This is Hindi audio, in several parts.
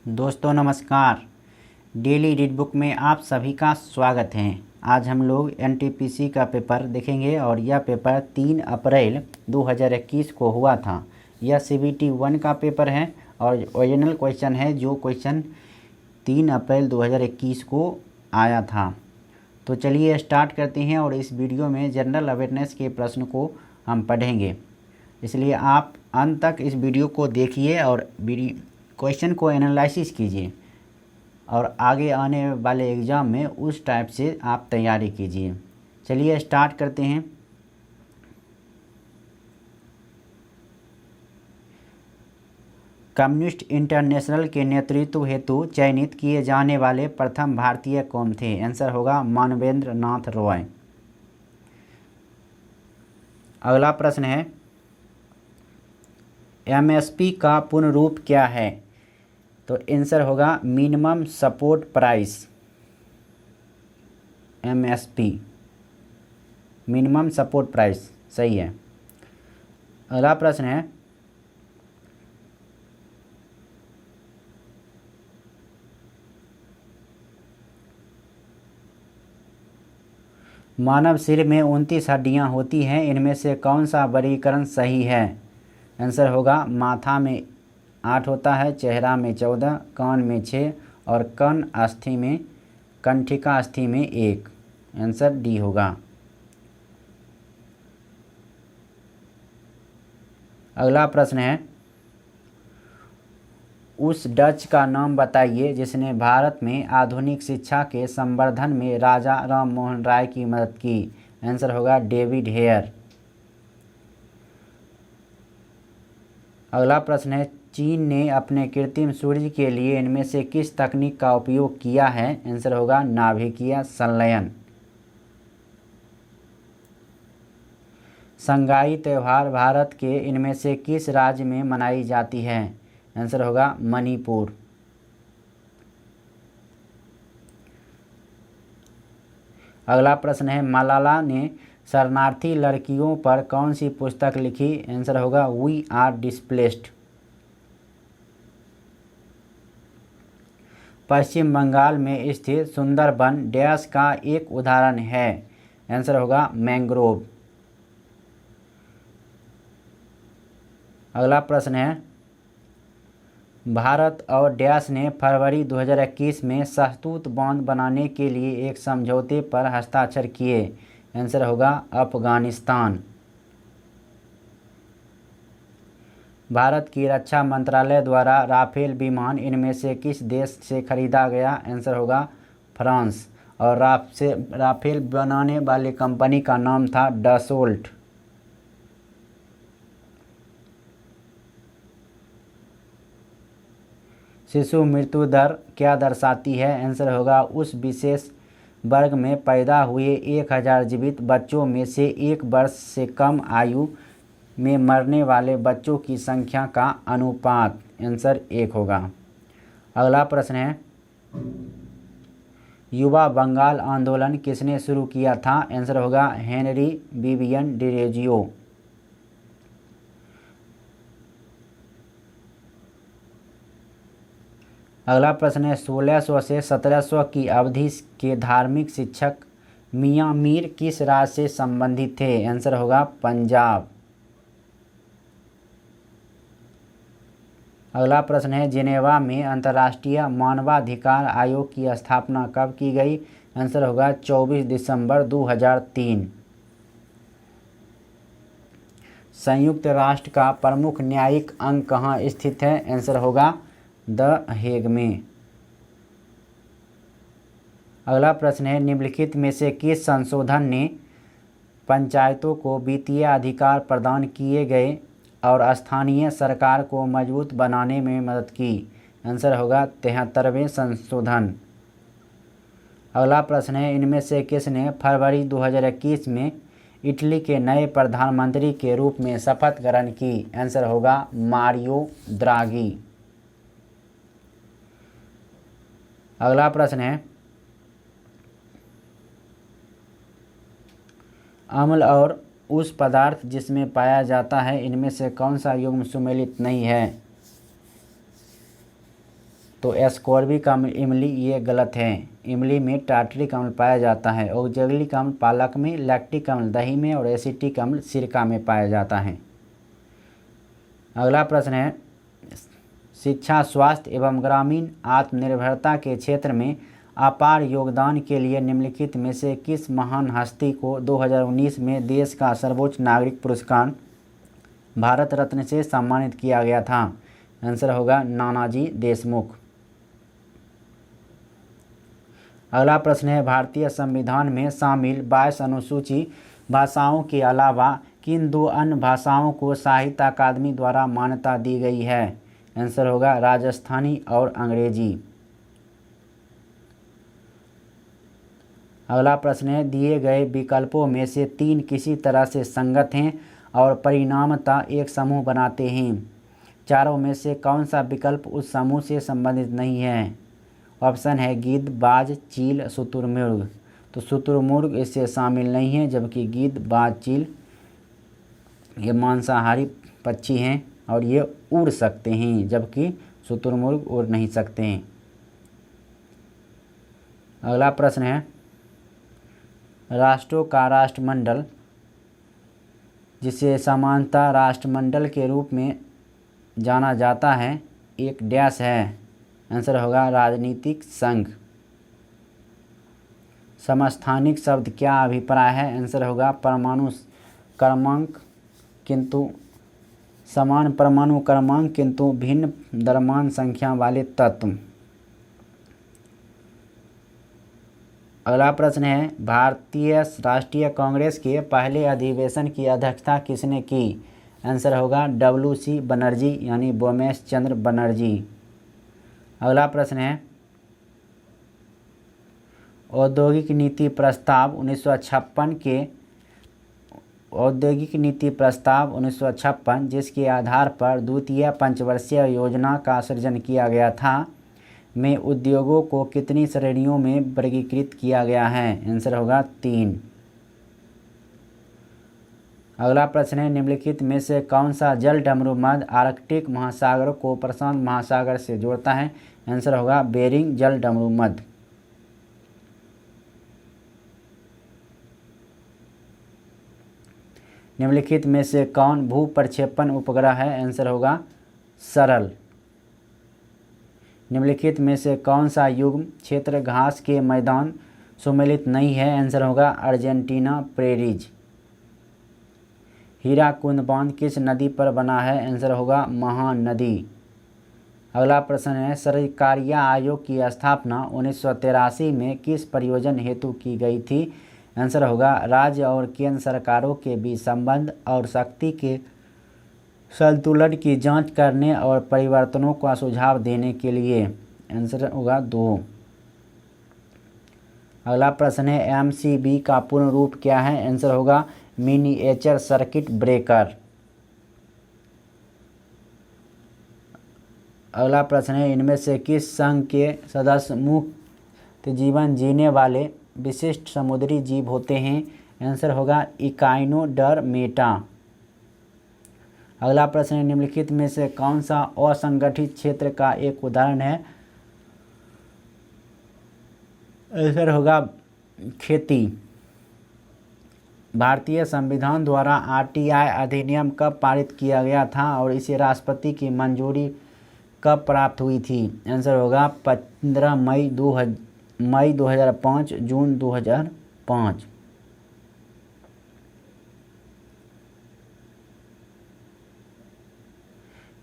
दोस्तों नमस्कार। डेली रीड बुक में आप सभी का स्वागत है। आज हम लोग एनटीपीसी का पेपर देखेंगे और यह पेपर 3 अप्रैल 2021 को हुआ था। यह सीबीटी 1 का पेपर है और ओरिजिनल क्वेश्चन है जो क्वेश्चन 3 अप्रैल 2021 को आया था। तो चलिए स्टार्ट करते हैं और इस वीडियो में जनरल अवेयरनेस के प्रश्न को हम पढ़ेंगे, इसलिए आप अंत तक इस वीडियो को देखिए और क्वेश्चन को एनालिसिस कीजिए और आगे आने वाले एग्ज़ाम में उस टाइप से आप तैयारी कीजिए। चलिए स्टार्ट करते हैं। कम्युनिस्ट इंटरनेशनल के नेतृत्व हेतु चयनित किए जाने वाले प्रथम भारतीय कौन थे? आंसर होगा मानवेंद्र नाथ रॉय। अगला प्रश्न है, एमएसपी का पूर्ण रूप क्या है? तो आंसर होगा minimum support price. MSP minimum support price सही है। अगला प्रश्न है, मानव सिर में 29 हड्डियां होती हैं, इनमें से कौन सा वर्गीकरण सही है? आंसर होगा माथा में 8 होता है, चेहरा में 14, कान में 6 और कंठिका अस्थि में 1। आंसर डी होगा। अगला प्रश्न है, उस डच का नाम बताइए जिसने भारत में आधुनिक शिक्षा के संवर्धन में राजा राम मोहन राय की मदद की। आंसर होगा डेविड हेयर। अगला प्रश्न है, चीन ने अपने कृत्रिम सूर्य के लिए इनमें से किस तकनीक का उपयोग किया है? आंसर होगा नाभिकीय संलयन। संगाई त्यौहार भारत के इनमें से किस राज्य में मनाई जाती है? आंसर होगा मणिपुर। अगला प्रश्न है, मलाला ने शरणार्थी लड़कियों पर कौन सी पुस्तक लिखी? आंसर होगा वी आर डिस्प्लेस्ड। पश्चिम बंगाल में स्थित सुंदरबन डैश का एक उदाहरण है? आंसर होगा मैंग्रोव। अगला प्रश्न है, भारत और डैश ने फरवरी 2021 में शहतूत बांध बनाने के लिए एक समझौते पर हस्ताक्षर किए? आंसर होगा अफगानिस्तान। भारत की रक्षा मंत्रालय द्वारा राफेल विमान इनमें से किस देश से खरीदा गया? आंसर होगा फ्रांस। और राफेल बनाने वाले कंपनी का नाम था डसोल्ट। शिशु मृत्यु दर क्या दर्शाती है? आंसर होगा उस विशेष वर्ग में पैदा हुए 1000 जीवित बच्चों में से 1 वर्ष से कम आयु में मरने वाले बच्चों की संख्या का अनुपात। आंसर 1 होगा। अगला प्रश्न है, युवा बंगाल आंदोलन किसने शुरू किया था? आंसर होगा हेनरी विवियन डिरेजियो। अगला प्रश्न है, 1600 से 1700 की अवधि के धार्मिक शिक्षक मियाँ मीर किस राज्य से संबंधित थे? आंसर होगा पंजाब। अगला प्रश्न है, जिनेवा में अंतर्राष्ट्रीय मानवाधिकार आयोग की स्थापना कब की गई? आंसर होगा 24 दिसंबर 2003। संयुक्त राष्ट्र का प्रमुख न्यायिक अंग कहाँ स्थित है? आंसर होगा द हेग में। अगला प्रश्न है, निम्नलिखित में से किस संशोधन ने पंचायतों को वित्तीय अधिकार प्रदान किए गए और स्थानीय सरकार को मजबूत बनाने में मदद की? आंसर होगा 73वें संशोधन। अगला प्रश्न है, इनमें से किसने फरवरी 2021 में इटली के नए प्रधानमंत्री के रूप में शपथ ग्रहण की? आंसर होगा मारियो द्रागी। अगला प्रश्न है, अम्ल और उस पदार्थ जिसमें पाया जाता है इनमें से कौन सा युग्म सुमेलित नहीं है? तो एस्कॉर्बिक अम्ल इमली ये गलत है। इमली में टार्टरिक अम्ल पाया जाता है। औद्योगिक अम्ल पालक में, लैक्टिक अम्ल दही में और एसिटिक अम्ल सिरका में पाया जाता है। अगला प्रश्न है, शिक्षा, स्वास्थ्य एवं ग्रामीण आत्मनिर्भरता के क्षेत्र में अपार योगदान के लिए निम्नलिखित में से किस महान हस्ती को 2019 में देश का सर्वोच्च नागरिक पुरस्कार भारत रत्न से सम्मानित किया गया था? आंसर होगा नानाजी देशमुख। अगला प्रश्न है, भारतीय संविधान में शामिल 22 अनुसूची भाषाओं के अलावा किन 2 अन्य भाषाओं को साहित्य अकादमी द्वारा मान्यता दी गई है? आंसर होगा राजस्थानी और अंग्रेजी। अगला प्रश्न है, दिए गए विकल्पों में से 3 किसी तरह से संगत हैं और परिणामतः एक समूह बनाते हैं। चारों में से कौन सा विकल्प उस समूह से संबंधित नहीं है? ऑप्शन है गिद्ध, बाज, चील, शुतुरमुर्ग। तो शुतुरमुर्ग इससे शामिल नहीं है, जबकि गिद्ध, बाज, चील ये मांसाहारी पक्षी हैं और ये उड़ सकते हैं, जबकि शुतुरमुर्ग उड़ नहीं सकते हैं। अगला प्रश्न है, राष्ट्रों का राष्ट्रमंडल, जिसे समानता राष्ट्रमंडल के रूप में जाना जाता है, एक डैश है? आंसर होगा राजनीतिक संघ। समस्थानिक शब्द क्या अभिप्राय है? आंसर होगा परमाणु क्रमांक किंतु समान परमाणु क्रमांक किंतु भिन्न द्रव्यमान संख्या वाले तत्व। अगला प्रश्न है, भारतीय राष्ट्रीय कांग्रेस के पहले अधिवेशन की अध्यक्षता किसने की? आंसर होगा WC बनर्जी यानी बोमेश चंद्र बनर्जी। अगला प्रश्न है, औद्योगिक नीति प्रस्ताव 1956 जिसके आधार पर द्वितीय पंचवर्षीय योजना का सृजन किया गया था, में उद्योगों को कितनी श्रेणियों में वर्गीकृत किया गया है? आंसर होगा 3। अगला प्रश्न है, निम्नलिखित में से कौन सा जल डमरू मध्य आर्कटिक महासागर को प्रशांत महासागर से जोड़ता है? आंसर होगा बेरिंग जल डमरू मध्य। निम्नलिखित में से कौन भू प्रक्षेपण उपग्रह है? आंसर होगा सरल। निम्नलिखित में से कौन सा युग्म क्षेत्र घास के मैदान सुमेलित नहीं है? आंसर होगा अर्जेंटीना प्रेरीज। हीराकुंड बांध किस नदी पर बना है? आंसर होगा महानदी। अगला प्रश्न है, सरकारिया आयोग की स्थापना 1983 में किस प्रयोजन हेतु की गई थी? आंसर होगा राज्य और केंद्र सरकारों के बीच संबंध और शक्ति के संतुलन की जांच करने और परिवर्तनों का सुझाव देने के लिए। आंसर होगा 2। अगला प्रश्न है, MCB का पूर्ण रूप क्या है? आंसर होगा मिनिएचर सर्किट ब्रेकर। अगला प्रश्न है, इनमें से किस संघ के सदस्य मुक्त जीवन जीने वाले विशिष्ट समुद्री जीव होते हैं? आंसर होगा इकाइनोडर्मेटा। अगला प्रश्न है, निम्नलिखित में से कौन सा असंगठित क्षेत्र का एक उदाहरण है? आंसर होगा खेती। भारतीय संविधान द्वारा RTI अधिनियम कब पारित किया गया था और इसे राष्ट्रपति की मंजूरी कब प्राप्त हुई थी? आंसर होगा 15 मई 2005, जून 2005।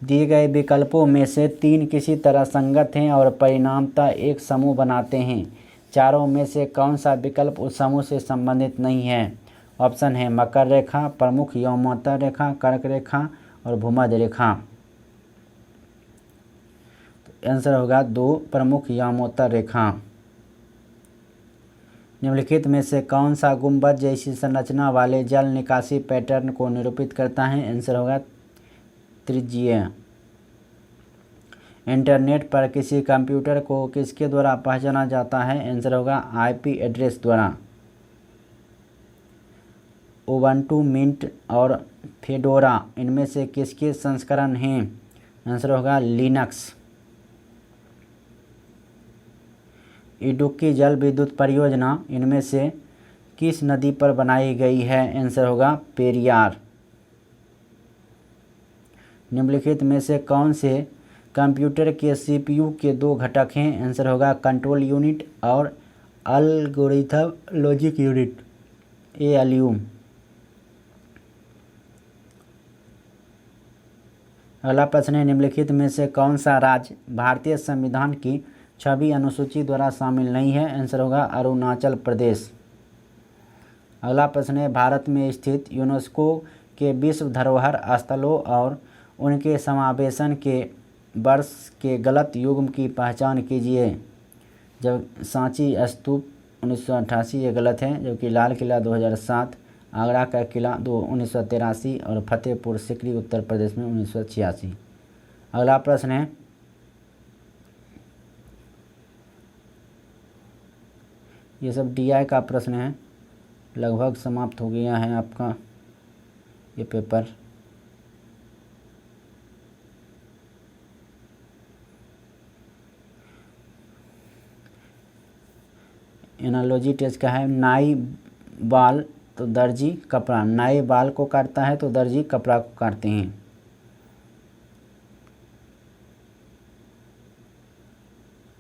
दिए गए विकल्पों में से 3 किसी तरह संगत हैं और परिणामतः एक समूह बनाते हैं। चारों में से कौन सा विकल्प उस समूह से संबंधित नहीं है? ऑप्शन है मकर रेखा, प्रमुख यौमोत्तर रेखा, कर्क रेखा और भूमध्य रेखा। तो आंसर होगा 2 प्रमुख यौमोत्तर रेखा। निम्नलिखित में से कौन सा गुंबद जैसी संरचना वाले जल निकासी पैटर्न को निरूपित करता है? आंसर होगा त्रिज्यीय। इंटरनेट पर किसी कंप्यूटर को किसके द्वारा पहचाना जाता है? आंसर होगा IP एड्रेस द्वारा। उबंटू, मिंट और फेडोरा इनमें से किसके संस्करण हैं? आंसर होगा लिनक्स। इडुक्की जल विद्युत परियोजना इनमें से किस नदी पर बनाई गई है? आंसर होगा पेरियार। निम्नलिखित में से कौन से कंप्यूटर के सीपीयू के दो घटक हैं? आंसर होगा कंट्रोल यूनिट और एल्गोरिथम लॉजिक यूनिट, ALU। अगला प्रश्न है, निम्नलिखित में से कौन सा राज्य भारतीय संविधान की 6वीं अनुसूची द्वारा शामिल नहीं है? आंसर होगा अरुणाचल प्रदेश। अगला प्रश्न है, भारत में स्थित यूनेस्को के विश्व धरोहर स्थलों और उनके समावेशन के वर्ष के गलत युग्म की पहचान कीजिए। जब सांची स्तूप 1988 ये गलत है, जबकि लाल किला 2007, आगरा का किला 1983 और फतेहपुर सिकरी उत्तर प्रदेश में 1986। अगला प्रश्न है, ये सब DI का प्रश्न है, लगभग समाप्त हो गया है आपका ये पेपर। एनालॉजी टेस्ट का है, नाई बाल तो दर्जी कपड़ा, नाई बाल को काटता है तो दर्जी कपड़ा को काटते हैं।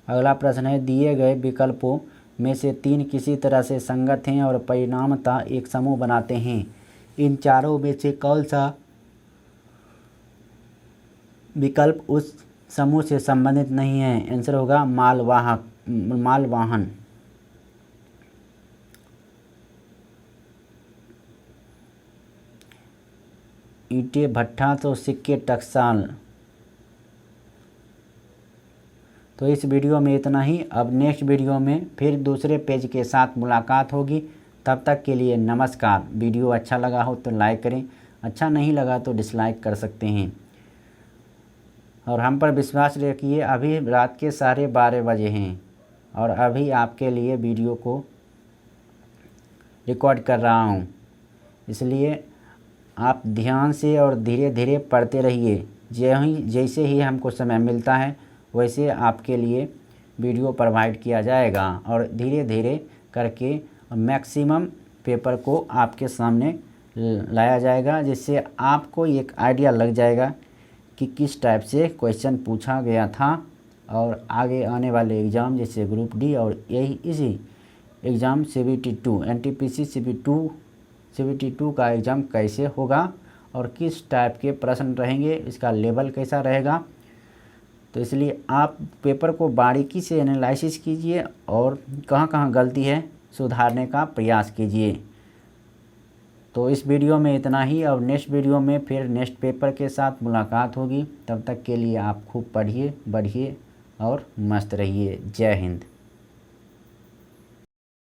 अगला प्रश्न है, दिए गए विकल्पों में से 3 किसी तरह से संगत हैं और परिणामतः एक समूह बनाते हैं। इन चारों में से कौन सा विकल्प उस समूह से संबंधित नहीं है? आंसर होगा मालवाहन। ईंटें भट्ठा तो सिक्के टकसाल। तो इस वीडियो में इतना ही। अब नेक्स्ट वीडियो में फिर दूसरे पेज के साथ मुलाकात होगी। तब तक के लिए नमस्कार। वीडियो अच्छा लगा हो तो लाइक करें, अच्छा नहीं लगा तो डिसलाइक कर सकते हैं। और हम पर विश्वास रखिए, अभी रात के 12:30 बजे हैं और अभी आपके लिए वीडियो को रिकॉर्ड कर रहा हूँ, इसलिए आप ध्यान से और धीरे धीरे पढ़ते रहिए। जैसे ही हमको समय मिलता है वैसे आपके लिए वीडियो प्रोवाइड किया जाएगा और धीरे धीरे करके मैक्सिमम पेपर को आपके सामने लाया जाएगा, जिससे आपको एक आइडिया लग जाएगा कि किस टाइप से क्वेश्चन पूछा गया था और आगे आने वाले एग्ज़ाम जैसे ग्रुप डी और इसी एग्ज़ाम CBT2 NTPC CBT2 का एग्ज़ाम कैसे होगा और किस टाइप के प्रश्न रहेंगे, इसका लेवल कैसा रहेगा। तो इसलिए आप पेपर को बारीकी से एनालिसिस कीजिए और कहाँ कहाँ गलती है सुधारने का प्रयास कीजिए। तो इस वीडियो में इतना ही। अब नेक्स्ट वीडियो में फिर नेक्स्ट पेपर के साथ मुलाकात होगी। तब तक के लिए आप खूब पढ़िए, बढ़िए और मस्त रहिए। जय हिंद।